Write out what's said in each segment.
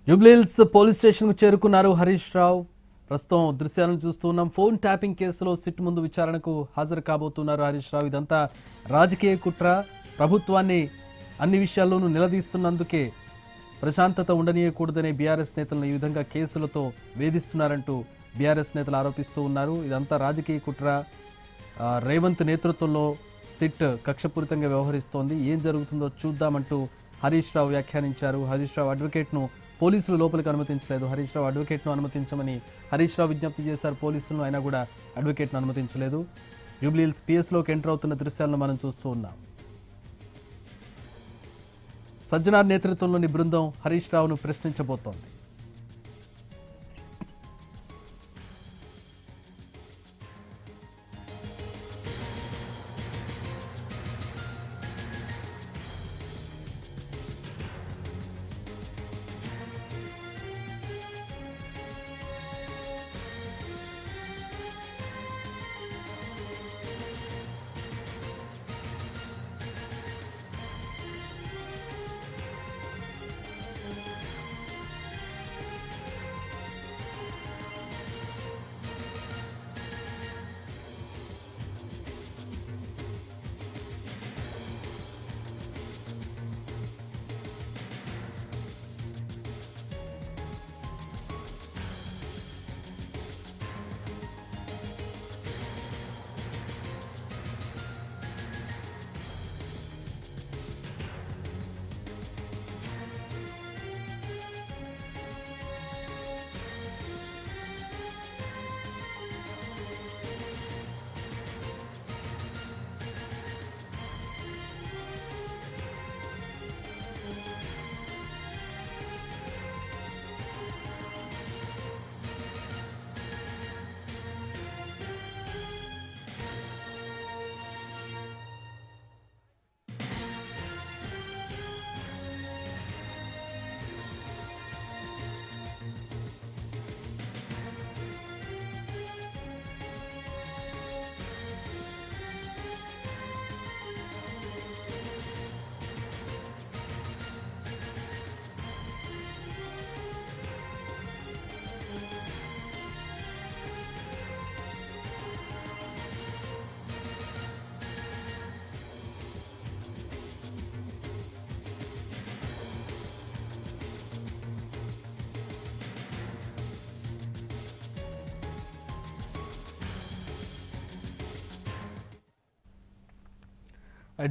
Jubilee Hills police స్టేషన్కు చేరుకున్నారు హరీష్ రావు. ప్రస్తుతం దృశ్యాలను చూస్తున్నాం. ఫోన్ ట్యాపింగ్ కేసులో సిట్ ముందు విచారణకు హాజరు కాబోతున్నారు హరీష్ రావు. ఇదంతా రాజకీయ కుట్ర, ప్రభుత్వాన్ని అన్ని విషయాల్లోనూ నిలదీస్తున్నందుకే ప్రశాంతత ఉండనీయకూడదనే బీఆర్ఎస్ నేతలను ఈ విధంగా కేసులతో వేధిస్తున్నారంటూ బీఆర్ఎస్ నేతలు ఆరోపిస్తూ ఉన్నారు. ఇదంతా రాజకీయ కుట్ర, రేవంత్ నేతృత్వంలో సిట్ కక్షపూరితంగా వ్యవహరిస్తోంది, ఏం జరుగుతుందో చూద్దామంటూ హరీష్ రావు వ్యాఖ్యానించారు. హరీష్ రావు అడ్వకేట్ను పోలీసులు లోపలికి అనుమతించలేదు. హరీష్ రావు అడ్వకేట్ను అనుమతించమని హరీష్ రావు విజ్ఞప్తి చేశారు పోలీసులను, అయినా కూడా అడ్వకేట్ను అనుమతించలేదు. జూబ్లీహిల్స్ పిఎస్లోకి ఎంటర్ అవుతున్న దృశ్యాలను మనం చూస్తూ ఉన్నాం. సజ్జనార్ నేతృత్వంలోని బృందం హరీష్ రావును ప్రశ్నించబోతోంది.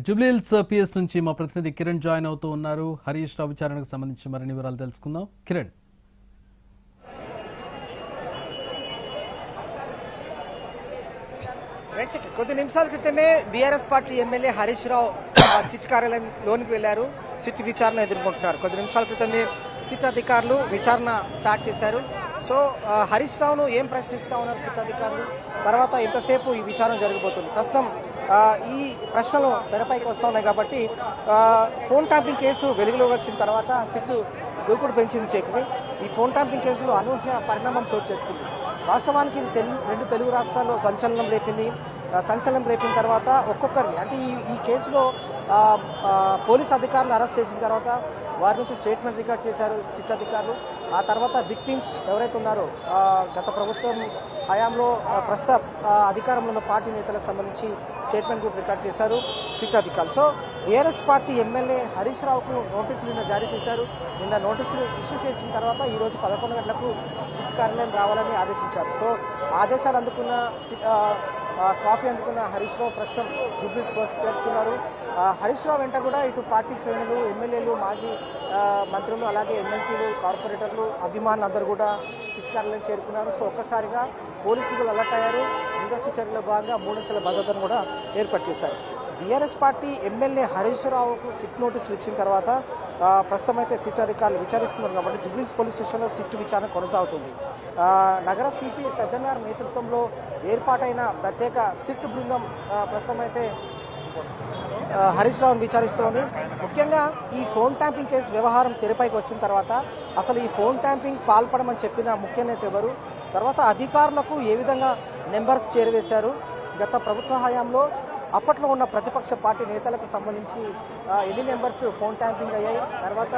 జూబ్లీహిల్స్ పిఎస్ నుంచి మా ప్రతినిధి కిరణ్ జాయిన్ అవుతూ ఉన్నారు. హరీష్ రావు విచారణకు సంబంధించి మరిన్ని వివరాలు తెలుసుకుందాం. కిరణ్, కొద్ది నిమిషాల క్రితమే BRS party MLA Harish Rao SIT కార్యాలయం లోనికి వెళ్లారు. సిట్ విచారణ ఎదుర్కొంటున్నారు. కొద్ది నిమిషాల క్రితమే సిట్ అధికారులు విచారణ స్టార్ట్ చేశారు. సో హరీష్ రావును ఏం ప్రశ్నిస్తా ఉన్నారు సిట్ అధికారులు, తర్వాత ఎంతసేపు ఈ విచారణ జరగబోతుంది, ప్రస్తుతం ఈ ప్రశ్నలు తెరపైకి వస్తూ ఉన్నాయి. కాబట్టి ఫోన్ ట్యాపింగ్ కేసు వెలుగులో వచ్చిన తర్వాత సిట్ దూకుడు పెంచింది చేకి. ఈ ఫోన్ ట్యాపింగ్ కేసులో అనూహ్య పరిణామం చోటు చేసుకుంది. వాస్తవానికి ఇది రెండు తెలుగు రాష్ట్రాల్లో సంచలనం రేపిన తర్వాత ఒక్కొక్కరిని అంటే ఈ కేసులో పోలీస్ అధికారులు అరెస్ట్ చేసిన తర్వాత వారి నుంచి స్టేట్మెంట్ రికార్డ్ చేశారు సిట్ అధికారులు. ఆ తర్వాత విక్టిమ్స్ ఎవరైతే ఉన్నారో గత ప్రభుత్వం హయాంలో ప్రస్తుత అధికారంలో ఉన్న పార్టీ నేతలకు సంబంధించి స్టేట్మెంట్ కూడా రికార్డ్ చేశారు సిట్ అధికారులు. So BRS party MLA Harish రావుకు నోటీసులు నిన్న జారీ చేశారు. నిన్న నోటీసులు ఇష్యూ చేసిన తర్వాత ఈరోజు 11 గంటలకు సిట్ కార్యాలయం రావాలని ఆదేశించారు. సో ఆదేశాలు అందుకున్న కాపీ అందుకున్న హరీష్ రావు ప్రస్తుతం జూబ్లీహిల్స్ చేరుకున్నారు. హరీష్ రావు వెంట కూడా ఇటు పార్టీ శ్రేణులు, ఎమ్మెల్యేలు, మాజీ మంత్రులు, అలాగే ఎమ్మెల్సీలు, కార్పొరేటర్లు, అభిమానులు అందరూ కూడా సిట్ కార్యాలయం చేరుకున్నారు. సో ఒక్కసారిగా పోలీసులు అలర్ట్ అయ్యారు. ముందస్తు చర్యల భాగంగా 3 అంచెల భద్రతను కూడా ఏర్పాటు చేశారు. బీఆర్ఎస్ పార్టీ ఎమ్మెల్యే హరీష్ రావుకు సిట్ నోటీసులు ఇచ్చిన తర్వాత ప్రస్తుతం అయితే సిట్ అధికారులు విచారిస్తున్నారు. కాబట్టి జూబ్లీహిల్స్ పోలీస్ స్టేషన్లో సిట్ విచారణ కొనసాగుతుంది. నగర సిపి సజ్జనార్ నేతృత్వంలో ఏర్పాటైన ప్రత్యేక సిట్ బృందం ప్రస్తుతం అయితే హరీష్ రావును విచారిస్తోంది. ముఖ్యంగా ఈ ఫోన్ ట్యాంపింగ్ కేసు వ్యవహారం తెరపైకి వచ్చిన తర్వాత అసలు ఈ ఫోన్ ట్యాంపింగ్ పాల్పడమని చెప్పిన ముఖ్య నేత ఎవరు, తర్వాత అధికారులకు ఏ విధంగా నెంబర్స్ చేరవేశారు, గత ప్రభుత్వ హయాంలో అప్పట్లో ఉన్న ప్రతిపక్ష పార్టీ నేతలకు సంబంధించి ఎన్ని నెంబర్స్ ఫోన్ ట్యాంపింగ్ అయ్యాయి, తర్వాత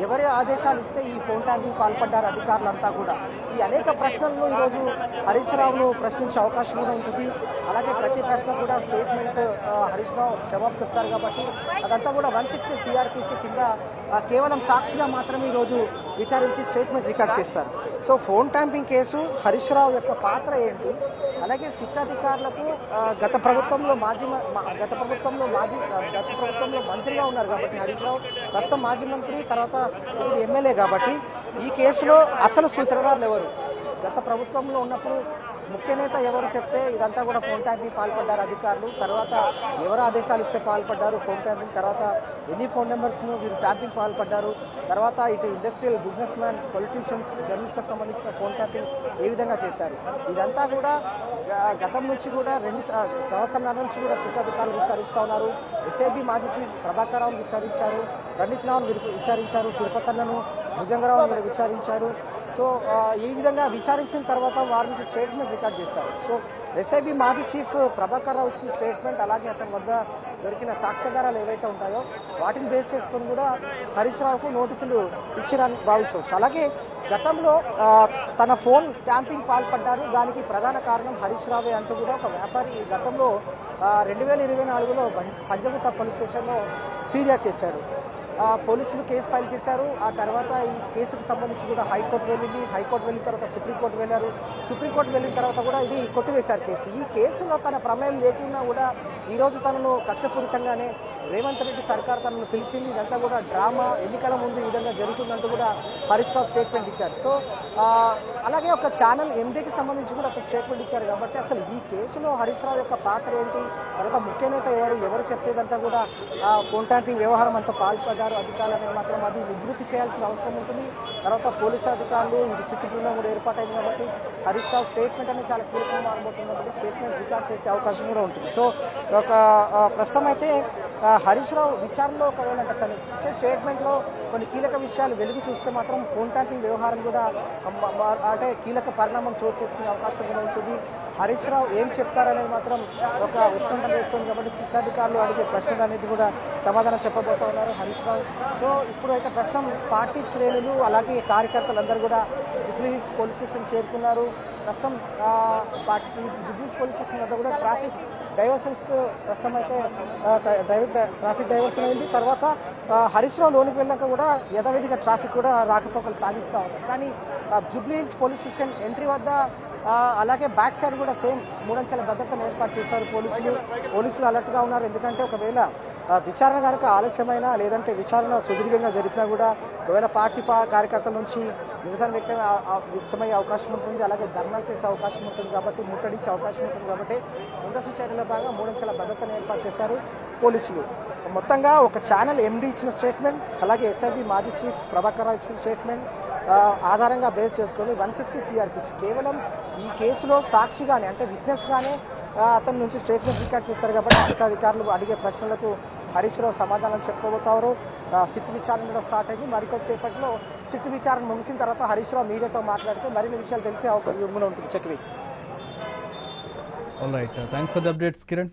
ఎవరి ఆదేశాలు ఇస్తే ఈ ఫోన్ ట్యాంపింగ్ పాల్పడ్డారు అధికారులంతా కూడా. ఈ అనేక ప్రశ్నలను ఈరోజు హరీష్ రావును ప్రశ్నించే అవకాశం కూడా ఉంటుంది. అలాగే ప్రతి ప్రశ్న కూడా స్టేట్మెంట్ హరీష్ రావు జవాబు చెప్తారు కాబట్టి అదంతా కూడా 160 CRPC కింద కేవలం సాక్షిగా మాత్రమే ఈరోజు విచారించి స్టేట్మెంట్ రికార్డ్ చేస్తారు. So phone ట్యాంపింగ్ case, Harish Rao యొక్క పాత్ర ఏంటి, అలాగే సిట్ అధికారులకు గత ప్రభుత్వంలో మంత్రిగా ఉన్నారు కాబట్టి హరీష్ రావు ప్రస్తుతం మాజీ మంత్రి, తర్వాత ఇప్పుడు ఎమ్మెల్యే కాబట్టి ఈ కేసులో అసలు సూత్రధారులు ఎవరు, గత ప్రభుత్వంలో ఉన్నప్పుడు ముఖ్య నేత ఎవరు చెప్తే ఇదంతా కూడా ఫోన్ ట్యాంపింగ్ పాల్పడ్డారు అధికారులు, తర్వాత ఎవరు ఆదేశాలు ఇస్తే పాల్పడ్డారు ఫోన్ ట్యాంపింగ్, తర్వాత ఎన్ని ఫోన్ నెంబర్స్ను వీరు ట్యాంపింగ్ పాల్పడ్డారు, తర్వాత ఇటు ఇండస్ట్రియల్ బిజినెస్ మ్యాన్, పొలిటీషియన్స్, జర్నలిస్టులకు సంబంధించిన ఫోన్ ట్యాంపింగ్ ఏ విధంగా చేశారు, ఇదంతా కూడా గతం నుంచి కూడా 2 సంవత్సరాల నుంచి కూడా సిట్ అధికారులు విచారిస్తూ ఉన్నారు. ఎస్ఐబి మాజీ చీఫ్ ప్రభాకర్ రావును విచారించారు, రణిత్ రావును విచారించారు, తిరుపతన్నను, భుజంగరావును కూడా విచారించారు. సో ఈ విధంగా విచారించిన తర్వాత వారి నుంచి స్టేట్మెంట్ రికార్డ్ చేస్తారు. సో ఎస్ఐబి మాజీ చీఫ్ ప్రభాకర్ రావు ఇచ్చిన స్టేట్మెంట్, అలాగే అతని వద్ద దొరికిన సాక్ష్యాధారాలు ఏవైతే ఉంటాయో వాటిని బేస్ చేసుకొని కూడా హరీష్ రావుకు నోటీసులు ఇచ్చిరని భావించవచ్చు. అలాగే గతంలో తన ఫోన్ ట్యాంపింగ్ పాల్పడ్డారు, దానికి ప్రధాన కారణం హరీష్ రావే అంటూ కూడా ఒక వ్యాపారి గతంలో 2024లో పంజగుట్ట పోలీస్ స్టేషన్లో ఫిర్యాదు చేశాడు. పోలీసులు కేసు ఫైల్ చేశారు. ఆ తర్వాత ఈ కేసుకు సంబంధించి కూడా హైకోర్టు వెళ్ళింది, హైకోర్టు వెళ్ళిన తర్వాత సుప్రీంకోర్టు వెళ్ళారు, సుప్రీంకోర్టు వెళ్ళిన తర్వాత కూడా ఇది కొట్టివేశారు కేసు. ఈ కేసులో తన ప్రమేయం లేకున్నా కూడా ఈరోజు తనను కక్షపూరితంగానే రేవంత్ రెడ్డి సర్కార్ తనను పిలిచింది, ఇదంతా కూడా డ్రామా, ఎన్నికల ముందు ఈ విధంగా జరుగుతుందంటూ కూడా హరీష్ రావు స్టేట్మెంట్ ఇచ్చారు. సో అలాగే ఒక ఛానల్ ఎండీకి సంబంధించి కూడా అతను స్టేట్మెంట్ ఇచ్చారు. కాబట్టి అసలు ఈ కేసులో హరీష్ రావు యొక్క పాత్ర ఏంటి, తర్వాత ముఖ్య నేత ఎవరు చెప్పేదంతా కూడా ఫోన్ ట్యాంపింగ్ వ్యవహారం అంతా పాల్పడ్డారు అధికారులు అనేది మాత్రం అది నివృత్తి చేయాల్సిన అవసరం ఉంటుంది. తర్వాత పోలీసు అధికారులు ఇది సిట్టు బృందం కూడా ఏర్పాటైంది కాబట్టి హరీష్ రావు స్టేట్మెంట్ అనేది చాలా కీలకంగా అనుకుంటుంది కాబట్టి స్టేట్మెంట్ రికార్డ్ చేసే అవకాశం కూడా ఉంటుంది. సో ఒక ప్రస్తుతం అయితే హరీష్ రావు విచారణలో ఒకవేళ తను ఇచ్చే స్టేట్మెంట్లో కొన్ని కీలక విషయాలు వెలుగు చూస్తే మాత్రం ఫోన్ ట్యాంపింగ్ వ్యవహారం కూడా అంటే కీలక పరిణామం చోటు చేసుకునే అవకాశం కూడా ఉంటుంది. హరీష్ రావు ఏం చెప్తారనేది మాత్రం ఒక ఉత్కంఠ రేపుతుంది కాబట్టి సిట్ అధికారులు అడిగే ప్రశ్నలు అనేది కూడా సమాధానం చెప్పబోతూ ఉన్నారు హరీష్ రావు. సో ఇప్పుడైతే ప్రస్తుతం పార్టీ శ్రేణులు అలాగే కార్యకర్తలందరూ కూడా జూబ్లీ హిల్స్ పోలీస్ స్టేషన్ చేరుకున్నారు. ప్రస్తుతం జూబ్లీ హిల్స్ పోలీస్ స్టేషన్ వద్ద కూడా ట్రాఫిక్ డైవర్షన్స్ ప్రస్తుతం అయితే ట్రాఫిక్ డైవర్షన్ అయింది. తర్వాత హరీష్ రావు లోనికి వెళ్ళాక కూడా యథావిధిగా ట్రాఫిక్ కూడా రాకపోకలు సాగిస్తూ ఉంటారు. కానీ Jubilee hills police station entry వద్ద అలాగే బ్యాక్ సైడ్ కూడా సేమ్ 3 అంచెల భద్రతను ఏర్పాటు చేశారు పోలీసులు అలర్ట్గా ఉన్నారు. ఎందుకంటే ఒకవేళ విచారణ కనుక ఆలస్యమైనా లేదంటే విచారణ సుదీర్ఘంగా జరిపినా కూడా ఒకవేళ పార్టీ కార్యకర్తల నుంచి నిరసన వ్యక్తమయ్యే అవకాశం ఉంటుంది, అలాగే ధర్నాలు చేసే అవకాశం ఉంటుంది కాబట్టి ముట్టడించే అవకాశం ఉంటుంది కాబట్టి ముందస్తు చర్యల భాగంగా 3 అంచెల భద్రతను ఏర్పాటు చేశారు పోలీసులు. మొత్తంగా ఒక ఛానల్ ఎండీ ఇచ్చిన స్టేట్మెంట్, అలాగే ఎస్ఐబి మాజీ చీఫ్ ప్రభాకర్ రావు ఇచ్చిన స్టేట్మెంట్ ఆధారంగా బేస్ చేసుకొని 160 CRPC కేవలం ఈ కేసులో సాక్షిగానే అంటే విట్నెస్గానే అతని నుంచి స్టేట్మెంట్ రికార్డ్ చేస్తారు కాబట్టి సిట్ అధికారులు అడిగే ప్రశ్నలకు హరీష్ రావు సమాధానం చెప్పుకోబోతారు. సిట్ విచారణ కూడా స్టార్ట్ అయింది. మరికొద్దిసేపట్లో సిట్ విచారణ ముగిసిన తర్వాత హరీష్ రావు మీడియాతో మాట్లాడితే మరిన్ని విషయాలు తెలిసే అవకాశం ఉంటుంది. Chakri. All right, thanks for the updates Kiran.